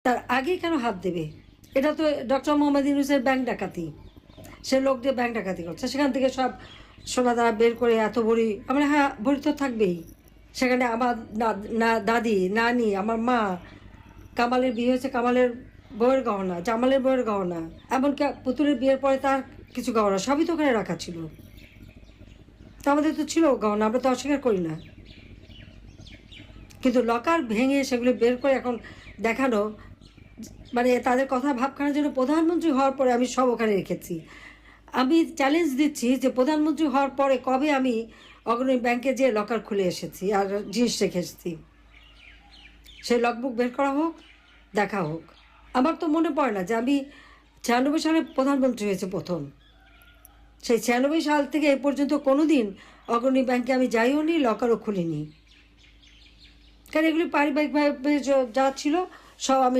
তার আগে কেন হাত দেবে? এটা তো ডক্টর মোহাম্মদ ইউনূসের ব্যাংক ডাকাতি, সে লোক দিয়ে ব্যাংক ডাকাতি করছে, সেখান থেকে সব সোনা দানা বের করে এত ভরি, আমরা হ্যাঁ ভরি তো থাকবেই। সেখানে আমার দাদি, নানি, আমার মা, কামালের বিয়ে হয়েছে কামালের বউয়ের গহনা, জামালের বউয়ের গহনা, এমনকি পুতুলের বিয়ের পরে তার কিছু গহনা সবই তো ওখানে রাখা ছিল। তো আমাদের তো ছিল গহনা, আমরা তো অস্বীকার করি না, কিন্তু লকার ভেঙে সেগুলো বের করে এখন দেখানো, মানে তাদের কথা ভাবখানার জন্য প্রধানমন্ত্রী হওয়ার পরে আমি সব ওখানে রেখেছি। আমি চ্যালেঞ্জ দিচ্ছি যে প্রধানমন্ত্রী হওয়ার পরে কবে আমি অগ্রণী ব্যাংকে যেয়ে লকার খুলে এসেছি আর জিনিস রেখে এসেছি, সেই লগবুক বের করা হোক, দেখা হোক। আমার তো মনে পড়ে না যে আমি 96 সালে প্রধানমন্ত্রী হয়েছে প্রথম, সেই 96 সাল থেকে এ পর্যন্ত কোনো দিন অগ্রণী ব্যাংকে আমি যাইও নি, লকারও খুলিনি, কারণ এগুলি পারিবারিকভাবে যা ছিল সব আমি